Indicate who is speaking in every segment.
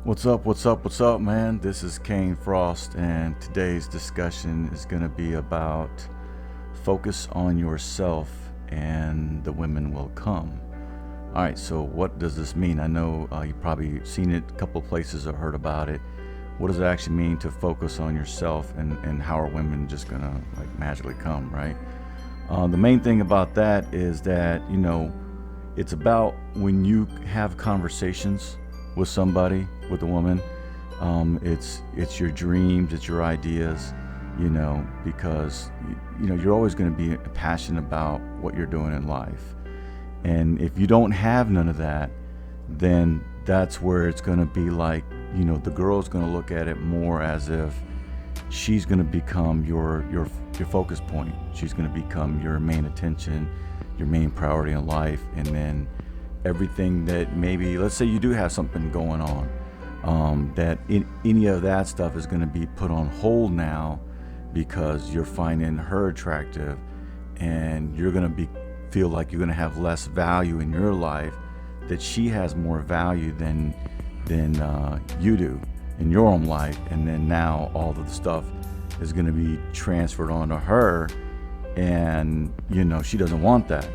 Speaker 1: What's up? What's up? What's up, man? This is Kane Frost, and today's discussion is going to be about focus on yourself and the women will come. All right, so what does this mean? I know you've probably seen it a couple of places or heard about it. What does it actually mean to focus on yourself, and how are women just going to like magically come, right? The main thing about that is that, it's about when you have conversations with somebody, with a woman. It's your dreams, it's your ideas, because you're always going to be passionate about what you're doing in life. And if you don't have none of that, then that's where it's going to be like, the girl's going to look at it more as if she's going to become your focus point. She's going to become your main attention, your main priority in life. And then everything that maybe, let's say you do have something going on, that any of that stuff is going to be put on hold now because you're finding her attractive, and you're going to feel like you're going to have less value in your life, that she has more value than you do in your own life. And then now all of the stuff is going to be transferred onto her, and she doesn't want that,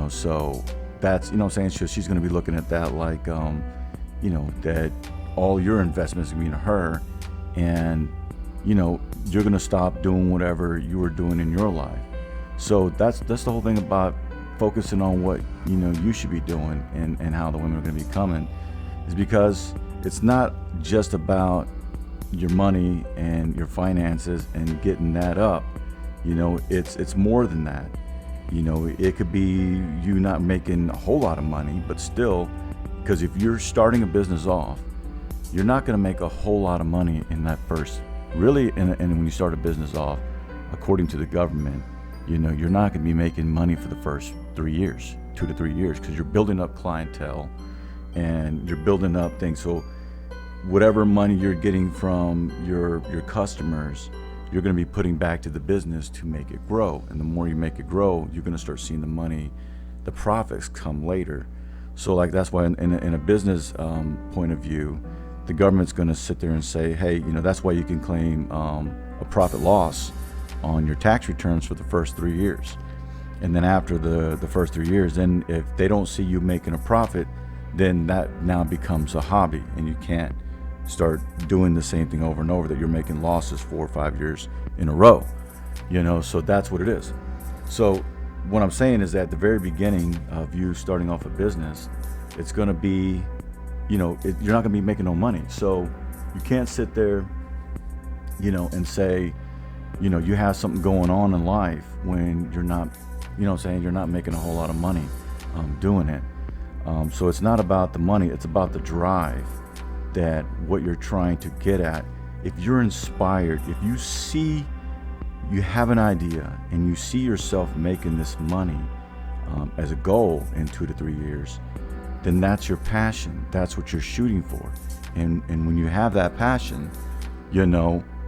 Speaker 1: so that's, what I'm saying, she's going to be looking at that like, that all your investments are going to be in her, and, you're going to stop doing whatever you were doing in your life. So that's the whole thing about focusing on what, you should be doing, and how the women are going to be coming, is because it's not just about your money and your finances and getting that up. It's more than that. It could be you not making a whole lot of money, but still, because if you're starting a business off, you're not going to make a whole lot of money in that first, really, and when you start a business off, according to the government, you're not going to be making money for the first 3 years, 2 to 3 years, because you're building up clientele and you're building up things. So whatever money you're getting from your customers, you're going to be putting back to the business to make it grow. And the more you make it grow, you're going to start seeing the money, the profits come later. So like that's why in a business point of view, the government's going to sit there and say, hey, that's why you can claim a profit loss on your tax returns for the first 3 years. And then after the first 3 years, then if they don't see you making a profit, then that now becomes a hobby, and you can't start doing the same thing over and over, that you're making losses 4 or 5 years in a row. So that's what it is. So what I'm saying is that at the very beginning of you starting off a business, it's going to be, you're not going to be making no money. So you can't sit there, and say, you have something going on in life when you're not, you're not making a whole lot of money doing it. So it's not about the money, it's about the drive, that what you're trying to get at. If you're inspired, if you have an idea and you see yourself making this money as a goal in 2 to 3 years, then that's your passion. That's what you're shooting for. And when you have that passion,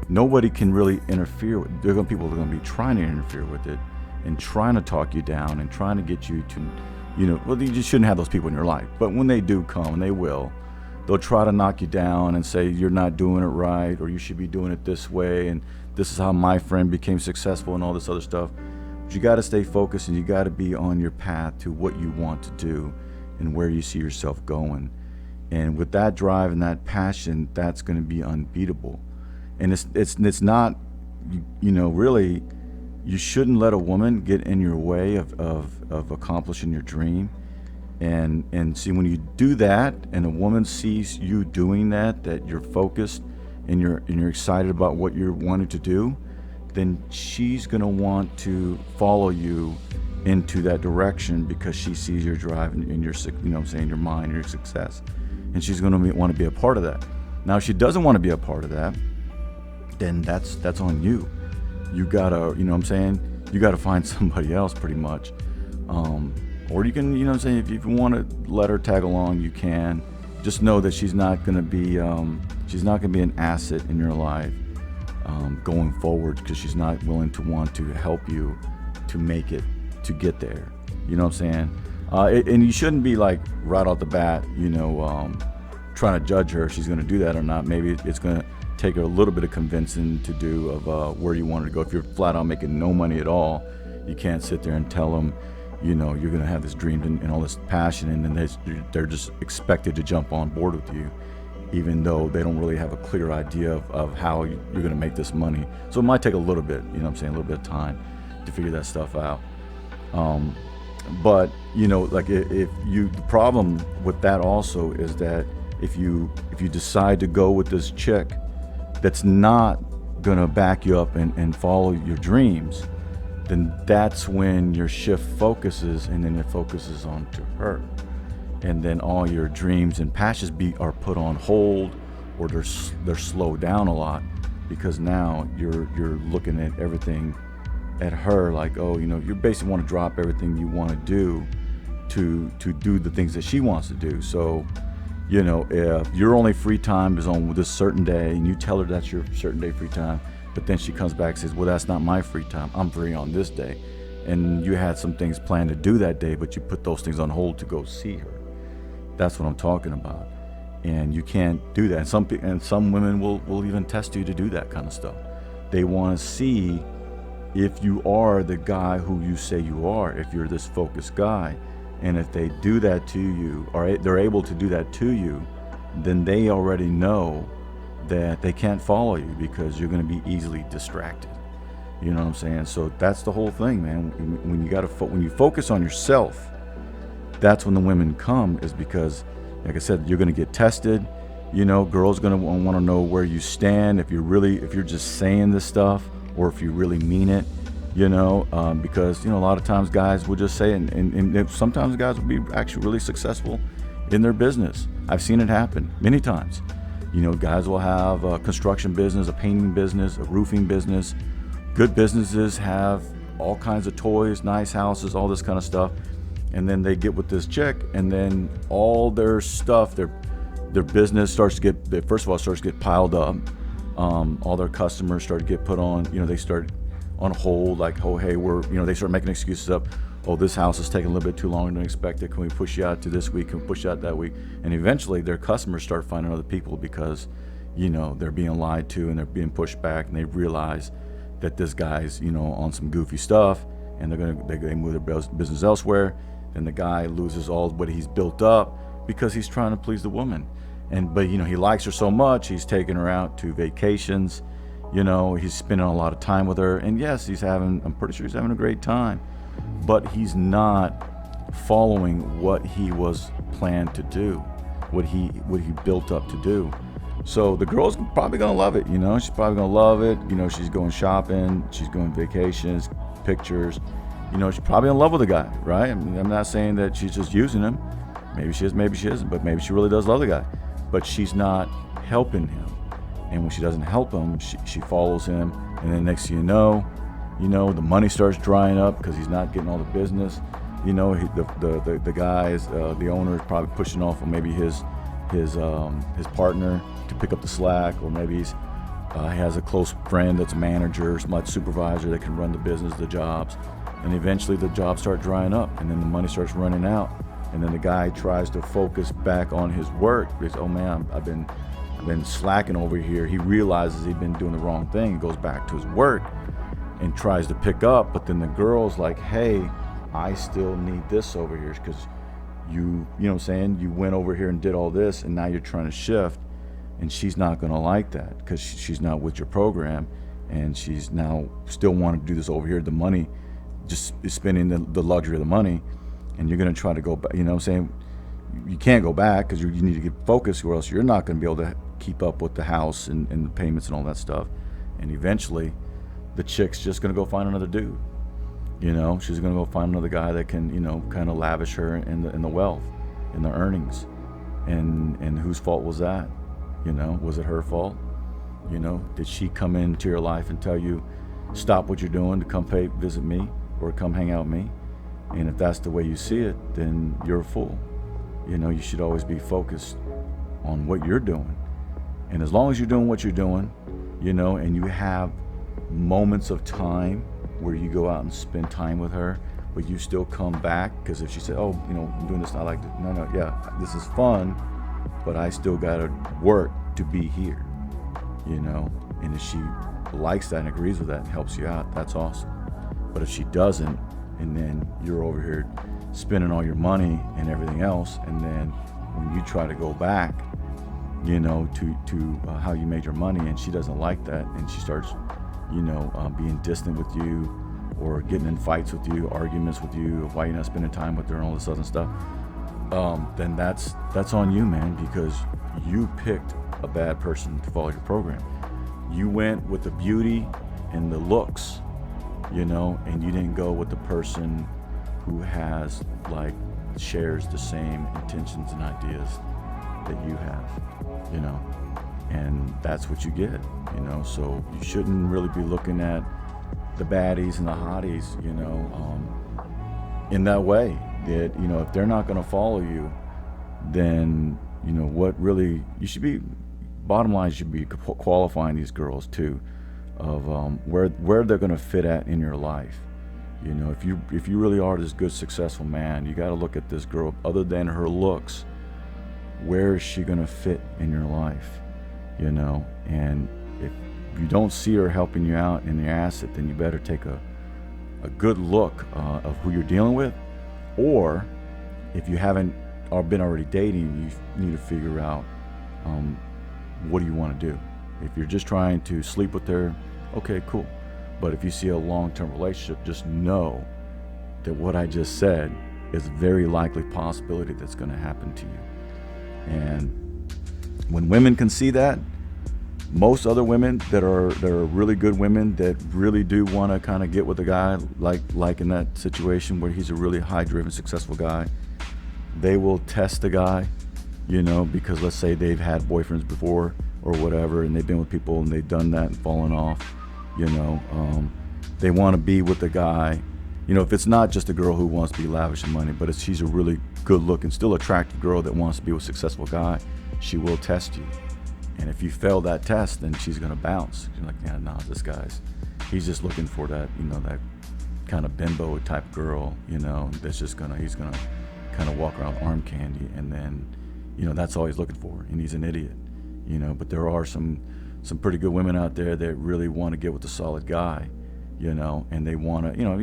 Speaker 1: nobody can really interfere with it. People are going to be trying to interfere with it and trying to talk you down and trying to get you to, well, you just shouldn't have those people in your life. But when they do come, and they will, they'll try to knock you down and say you're not doing it right, or you should be doing it this way, and this is how my friend became successful, and all this other stuff. But you got to stay focused, and you got to be on your path to what you want to do and where you see yourself going. And with that drive and that passion, that's going to be unbeatable. And it's not, really, you shouldn't let a woman get in your way of accomplishing your dream. And see, when you do that, and a woman sees you doing that you're focused and you're excited about what you're wanting to do, then she's going to want to follow you into that direction, because she sees your drive and your, your mind, your success, and she's going to want to be a part of that. Now, if she doesn't want to be a part of that, then that's on you. You gotta, you gotta find somebody else, pretty much. Or you can, if you want to let her tag along, you can. Just know that she's not going to be an asset in your life going forward, because she's not willing to want to help you to make it, to get there. You know what I'm saying? And you shouldn't be like right off the bat, trying to judge her if she's going to do that or not. Maybe it's going to take her a little bit of convincing to do of where you want her to go. If you're flat out making no money at all, you can't sit there and tell them, you're going to have this dream and all this passion, and then they're just expected to jump on board with you, even though they don't really have a clear idea of how you're going to make this money. So it might take a little bit, a little bit of time to figure that stuff out. But like the problem with that also is that if you decide to go with this chick that's not gonna back you up and follow your dreams, then that's when your shift focuses, and then it focuses on to her, and then all your dreams and passions are put on hold, or they're slowed down a lot, because now you're looking at everything at her like, oh, you basically want to drop everything you want to do to do the things that she wants to do. So if your only free time is on this certain day, and you tell her that's your certain day free time, but then she comes back and says, well, that's not my free time, I'm free on this day, and you had some things planned to do that day, but you put those things on hold to go see her. That's what I'm talking about. And you can't do that. And some women will even test you to do that kind of stuff. They want to see if you are the guy who you say you are, if you're this focused guy. And if they do that to you, or they're able to do that to you, then they already know that they can't follow you, because you're going to be easily distracted. You know what I'm saying? So that's the whole thing, man. When you focus on yourself, that's when the women come, is because, like I said, you're going to get tested. Girls going to want to know where you stand, if you're just saying this stuff, or if you really mean it. Because a lot of times guys will just say it, and sometimes guys will be actually really successful in their business. I've seen it happen many times. Guys will have a construction business, a painting business, a roofing business. Good businesses have all kinds of toys, nice houses, all this kind of stuff. And then they get with this chick, and then all their stuff, their business starts to get piled up. All their customers start to get put on, they start on hold, like, oh, hey, they start making excuses up. Oh, this house is taking a little bit too long than expected. Can we push you out to this week? Can we push you out that week? And eventually their customers start finding other people, because, they're being lied to and they're being pushed back, and they realize that this guy's, on some goofy stuff, and they move their business elsewhere. And the guy loses all what he's built up because he's trying to please the woman. But he likes her so much, he's taking her out to vacations. He's spending a lot of time with her, and yes, I'm pretty sure he's having a great time, but he's not following what he was planned to do, what he built up to do. So the girl's probably gonna love it. She's probably gonna love it. She's going shopping, she's going vacations, pictures. She's probably in love with the guy, right? I'm not saying that she's just using him. Maybe she is, maybe she isn't, but maybe she really does love the guy. But she's not helping him. And when she doesn't help him, she follows him. And then next thing you know, the money starts drying up because he's not getting all the business. The guys, the owner is probably pushing off on maybe his partner to pick up the slack, or maybe he has a close friend that's a manager, some supervisor that can run the business, the jobs. And eventually the jobs start drying up, and then the money starts running out. And then the guy tries to focus back on his work because, oh man, I've been slacking over here. He realizes he's been doing the wrong thing. He goes back to his work and tries to pick up, but then the girl's like, hey, I still need this over here, because you know what I'm saying, you went over here and did all this, and now you're trying to shift, and she's not going to like that, because she's not with your program, and she's now still wanting to do this over here. The money, just spending the luxury of the money, and you're going to try to go back. You know what I'm saying? You can't go back, because you need to get focused, or else you're not going to be able to keep up with the house and the payments and all that stuff. And eventually the chick's just going to go find another dude. She's going to go find another guy that can, kind of lavish her in the wealth, in the earnings. And whose fault was that? Was it her fault? Did she come into your life and tell you, stop what you're doing to come visit me, or come hang out with me? And if that's the way you see it, then you're a fool. You should always be focused on what you're doing. And as long as you're doing what you're doing, and you have moments of time where you go out and spend time with her, but you still come back, because if she said, oh, I'm doing this, I like this. No, yeah, this is fun, but I still gotta work to be here, you know. And if she likes that and agrees with that and helps you out, that's awesome. But if she doesn't, and then you're over here spending all your money and everything else, and then when you try to go back, you know, to how you made your money, and she doesn't like that, and she starts, you know, being distant with you, or getting in fights with you, arguments with you, why you're not spending time with her and all this other stuff, then that's on you, man, because you picked a bad person to follow your program. You went with the beauty and the looks, you know, and you didn't go with the person who has, like, shares the same intentions and ideas that you have, you know, and that's what you get, you know. So you shouldn't really be looking at the baddies and the hotties, you know, in that way. That, you know, if they're not going to follow you, then, you know, what really you should be, bottom line, you should be qualifying these girls too, of where they're going to fit at in your life. You know, if you really are this good, successful man, you got to look at this girl. Other than her looks, where is she going to fit in your life? You know, and if you don't see her helping you out in your asset, then you better take a good look of who you're dealing with. Or if you haven't been already dating, you need to figure out what do you want to do. If you're just trying to sleep with her, okay, cool. But if you see a long-term relationship, just know that what I just said is a very likely possibility that's going to happen to you. And when women can see that, most other women that are really good women that really do want to kind of get with a guy like in that situation where he's a really high-driven, successful guy, they will test the guy, you know, because let's say they've had boyfriends before or whatever, and they've been with people and they've done that and fallen off. You know, they want to be with the guy. You know, if it's not just a girl who wants to be lavish in money, but she's a really good-looking, still attractive girl that wants to be with a successful guy, she will test you. And if you fail that test, then she's gonna bounce. You're like, yeah, nah, he's just looking for that, you know, that kind of bimbo type girl, you know, he's gonna kind of walk around arm candy, and then, you know, that's all he's looking for, and he's an idiot, you know. But there are some pretty good women out there that really want to get with a solid guy, you know, and they want to, you know,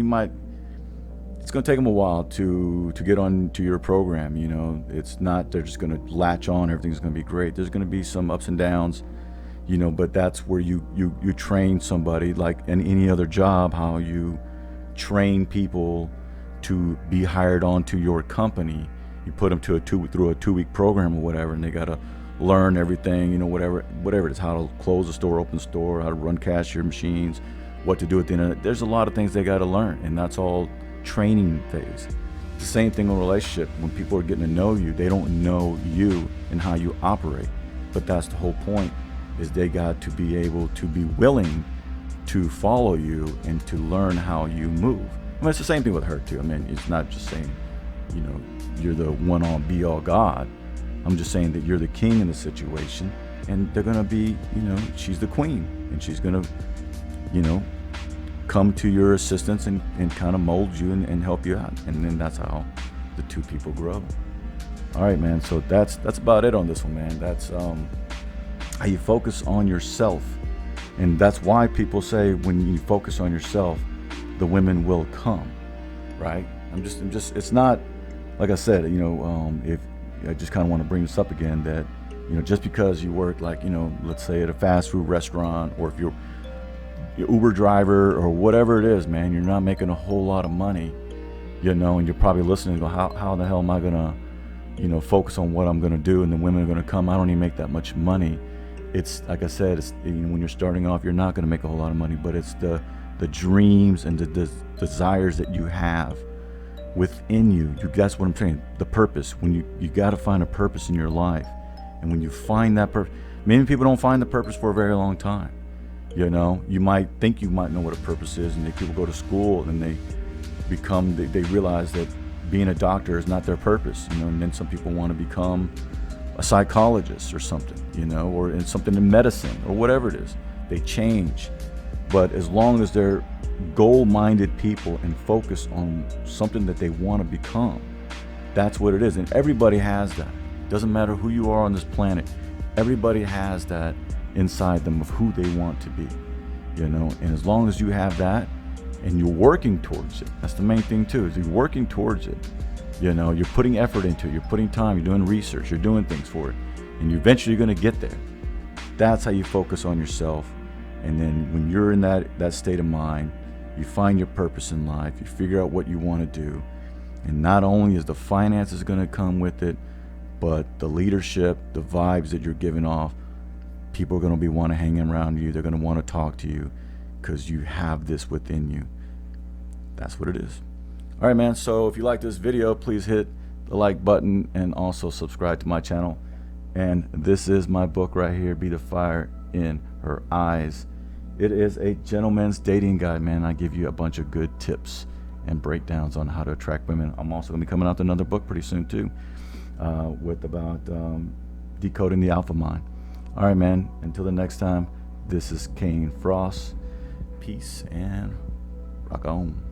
Speaker 1: it's going to take them a while to get on to your program, you know. It's not, they're just going to latch on, everything's going to be great. There's going to be some ups and downs, you know, but that's where you train somebody, like in any other job, how you train people to be hired onto your company. You put them through a 2-week program or whatever, and they got to learn everything, you know, whatever it is, how to close a store, open a store, how to run cashier machines, what to do at the end of it. There's a lot of things they got to learn, and that's all training phase. The same thing in a relationship. When people are getting to know you, they don't know you and how you operate, but that's the whole point, is they got to be able to be willing to follow you and to learn how you move. I mean, it's the same thing with her too. I mean, it's not just saying, you know, you're the one-all be-all God. I'm just saying that you're the king in the situation, and they're gonna be, you know, she's the queen, and she's gonna, you know, come to your assistance and kind of mold you and help you out, and then that's how the two people grow. All right, man. So that's about it on this one, man. That's how you focus on yourself, and that's why people say when you focus on yourself, the women will come, right? I'm just. It's not, like I said, you know, if I just kind of want to bring this up again, that, you know, just because you work, like, you know, let's say at a fast food restaurant, or if you're Uber driver or whatever it is, man, you're not making a whole lot of money, you know, and you're probably listening and go, how the hell am I gonna, you know, focus on what I'm gonna do, and the women are gonna come, I don't even make that much money. It's like I said, it's, you know, when you're starting off, you're not gonna make a whole lot of money, but it's the dreams and the desires that you have within you. That's what I'm saying, the purpose. When you got to find a purpose in your life, and when you find that purpose, many people don't find the purpose for a very long time. You know, you might think you might know what a purpose is, and people go to school and they realize that being a doctor is not their purpose, you know, and then some people want to become a psychologist or something, you know, or in something in medicine or whatever it is. They change. But as long as they're goal-minded people and focus on something that they want to become, that's what it is. And everybody has that. Doesn't matter who you are on this planet. Everybody has that inside them of who they want to be, you know. And as long as you have that and you're working towards it, that's the main thing too, is you're working towards it. You know, you're putting effort into it, you're putting time, you're doing research, you're doing things for it, and you're eventually going to get there. That's how you focus on yourself. And then when you're in that state of mind, you find your purpose in life, you figure out what you want to do. And not only is the finances going to come with it, but the leadership, the vibes that you're giving off, people are going to be want to hang around you. They're going to want to talk to you because you have this within you. That's what it is. All right, man. So if you like this video, please hit the like button and also subscribe to my channel. And this is my book right here, Be the Fire in Her Eyes. It is a gentleman's dating guide, man. I give you a bunch of good tips and breakdowns on how to attract women. I'm also going to be coming out with another book pretty soon too, with about decoding the alpha mind. All right, man. Until the next time, this is Kayne Frost. Peace and rock on.